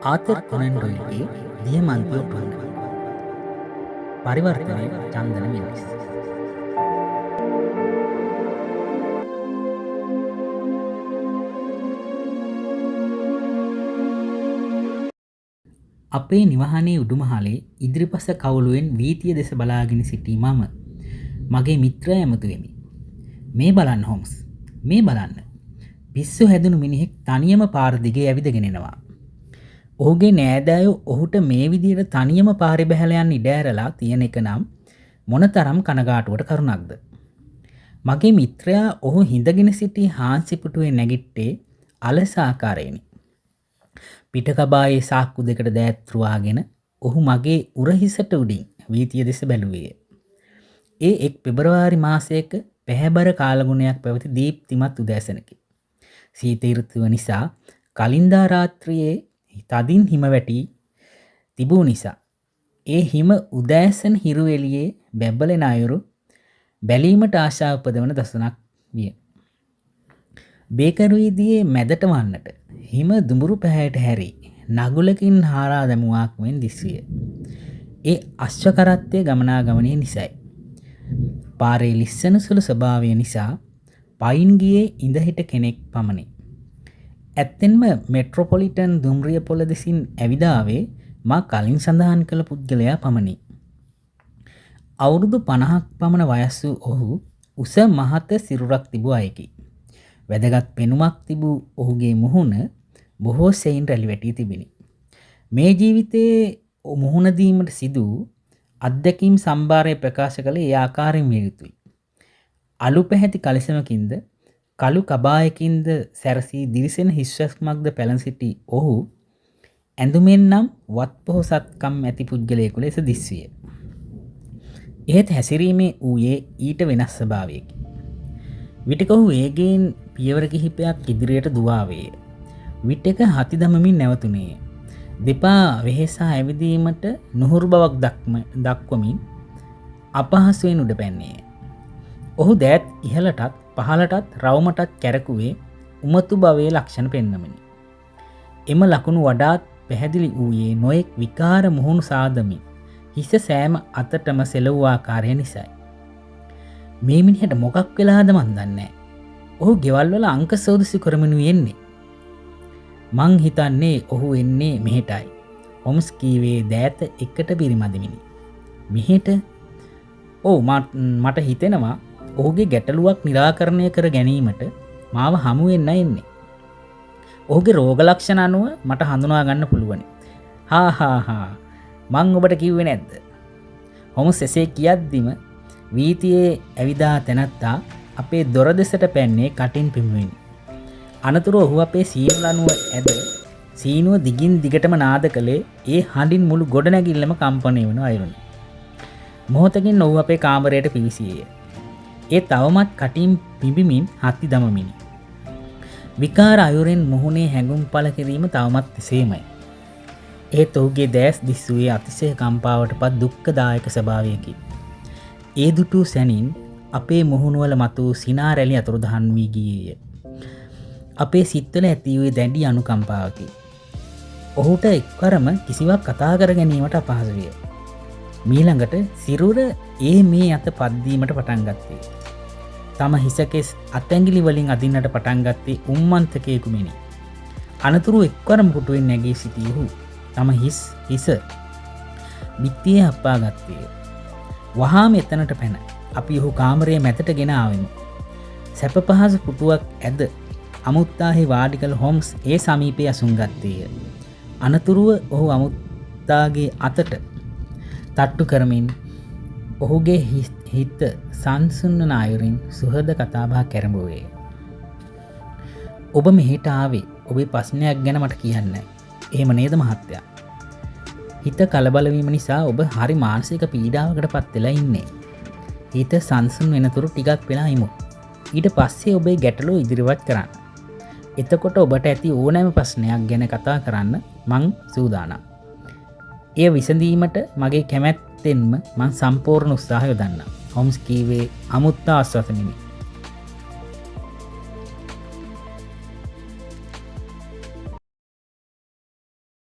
Arthur කොනන් ඩොයිල්ගේ දියමන්ති ඔටුන්න පරිවර්තනය චන්දන මිනිස්. අපේ නිවහනේ උඩුමහලේ ඉදිරිපස කවුළුවෙන් වීතිය දෙස බලාගෙන සිටී මම මගේ මිත්‍රය ඇමතුවෙමි. මේ බලන්න හොම්ස්, මේ බලන්න. පිස්සු හැදුණු මිනිහෙක් තනියම පාර දිගේ ඇවිදගෙනෙනවා. ඔහුගේ නෑදෑයෝ ඔහුට මේ විදියට තනියම පාරේ බැහැලා යන්න ඉඩ ඇරලා තියෙන එක නම් මොනතරම් කනගාටුවට කරුණක්ද. මගේ මිත්‍රයා ඔහු හිඳගෙන සිටි හාන්සිපුටුවේ නැගිට්ටේ අලස ආකාරයෙනි. පිටකබායේ සාක්කු දෙකට දෑත්රුවාගෙන ඔහු මගේ උරහිසට උඩින් වීතිය දෙස බැලුවේ. ඒ එක් පෙබරවාරි මාසයක පැහැබර කාලගුණයක් පැවති දීප්තිමත් උදෑසනකි. සීත ඍතුව නිසා කලින්දා රාත්‍රියේ තදින් හිම වැටි තිබූ නිසා ඒ හිම උදෑසන හිරු එළියේ බැබලෙන අයුරු බැලීමට ආශාව උපදවන දසුනක් විය. බේකරුවේදී මැදට වන්නට හිම දුඹුරු පැහැයට හැරි නගුලකින් හාරා දැමුවාක් මෙන් දිස්විය. ඒ අශ්වකරත්තය ගමනාගමනය නිසයි. පාරේ ලිස්සන සුළු ස්වභාවය නිසා පයින් ගියේ ඉඳහිට කෙනෙක් පමණි. ඇත්තෙන්ම මෙට්‍රොපොලිටන් දුම්රිය පොළ දෙසින් ඇවිදාවේ මා කලින් සඳහන් කළ පුද්ගලයා පමණි. අවුරුදු 50ක් පමණ වයස් වූ ඔහු උස මහත සිරුරක් තිබූ අයෙකි. වැදගත් පෙනුමක් තිබූ ඔහුගේ මුහුණ බොහෝ සෙයින් රැලි වැටී තිබිණි. මේ ජීවිතයේ මුහුණ දීමට සිදු අත්දැකීම් සම්භාරය ප්‍රකාශ කළ ඒ ආකාරයෙන් විය යුතුයි. අලු පැහැති කලිසමකින්ද කළු කබායකින්ද සැරසී දිවිසෙන හිස්වැස්මක්ද පැලන් සිටි ඔහු ඇඳුමෙන් නම් වත් පොහොසත්කම් ඇති පුද්ගලයෙකු ලෙස දිස්විය. එහෙත් හැසිරීමේ ඌයේ ඊට වෙනස් ස්වභාවයකි. විටක ඔහු වේගයෙන් පියවර කිහිපයක් ඉදිරියට දුවාවේ. විටක හති දමමින් නැවතුණේ. දෙපා වෙහෙසා ඇවිදීමට නුහුරු බවක් දක්වමින් අපහසුවෙන් උඩ පැන්නේ. ඔහු දෑත් ඉහළටත් පහළටත් රවුමටත් කැරකුවේ උමතු භවයේ ලක්ෂණ පෙන්වමිනි. එම ලකුණු වඩාත් පැහැදිලි වූයේ නොයෙක් විකාර මුහුණු සාදමින් හිස සෑම අතටම සෙලවූ ආකාරය නිසයි. මේ මිනිහට මොකක් වෙලාද මන් දන්නේ. ඔහු ගෙවල් වල අංක සෝදිසි කරමිනු එන්නේ. මං හිතන්නේ ඔහු එන්නේ මෙහෙටයි. හොම්ස් කීවේ දෑත එකට පිරිමදිමිනි. මෙහෙට? ඔව් මට හිතෙනවා ඔහුගේ ගැටලුවක් නිරාකරණය කර ගැනීමට මාව හමු වෙන්න එන්නේ. ඔහුගේ රෝග ලක්ෂණ අනුව මට හඳුනා ගන්න පුළුවනි. මං ඔබට කිව්වේ නැද්ද? හොම්ස් එසේ කියද්දිම වීතියේ ඇවිදා තැනැත්තා අපේ දොර දෙසට පැන්නේ කටින් පිමුවෙනි. අනතුරු ඔහු අපේ සීනුව අනුව ඇද සීනුව දිගින් දිගටම නාද කළේ ඒ හඬින් මුළු ගොඩනැගිල්ලම කම්පණය වන අයුරුනි. මොහොතකින් ඔහු අපේ කාමරයට පිවිසියේය. ඒ තවමත් කටින් පිඹිමින් හති දමමිනි. විකාර අයුරෙන් මුහුණේ හැඟුම් පළ කිරීම තවමත් එසේමයි. ඒත් ඔහුගේ දැස් දිස්සුවේ අතිශය කම්පාවට පත් දුක්ඛදායක ස්වභාවයකි. ඒ දුටු සැනින් අපේ මුහුණුවල මතු සිනා රැලි අතුරුදහන් වී ගියේය. අපේ සිත්වල ඇති වූ දැඩි අනුකම්පාවකි. ඔහුට එක්වරම කිසිවක් කතා කර ගැනීමට අපහසු විය. මීළඟට සිරුර මේ අත පද්දීමට පටන් ගත්තේ. තම හිසකෙස් අතැඟිලි වලින් අදින්නට පටන් ගත්තේ උම්මන්තකයෙකු මෙනි. අනතුරු එක්වරම පුටුවෙන් නැගී සිටි ඔහු තම හිස් බිත්තියේ හප්පා ගත්තේ. වහාම එතනට පැන අපි ඔහු කාමරයේ මැතට ගෙන ආවෙමු. සැප පහසු පුටුවක් ඇද අමුත්තාහි වාඩි කළ හොම්ස් ඒ සමීපයේ අසුන් ගත්තේය. අනතුරුව ඔහු අමුත්තාගේ අතට තට්ටු කරමින් ඔහුගේ හිත සංසුන් වන අයුරින් සුහද කතාබහ කැරඹුවේ. ඔබ මෙහෙට ආවේ ඔබේ ප්‍රශ්නයක් ගැන මට කියන්න. එහෙම නේද මහත්තයා? හිත කලබල වීම නිසා ඔබ හරි මානසික පීඩාවකට පත් වෙලා ඉන්නේ. හිත සංසුන් වෙනතුරු ටිකක් වෙලා ඉමු. ඊට පස්සේ ඔබේ ගැටලුව ඉදිරිපත් කරන්න. එතකොට ඔබට ඇති ඕනෑම ප්‍රශ්නයක් ගැන කතා කරන්න මං සූදානම්. එය විසඳීමට මගේ කැමැත්තෙන්ම මං සම්පූර්ණ උත්සාහය යොදන්නම්. හොම්ස් කීවේ අමුත්තා ආශ්වාසනිනි.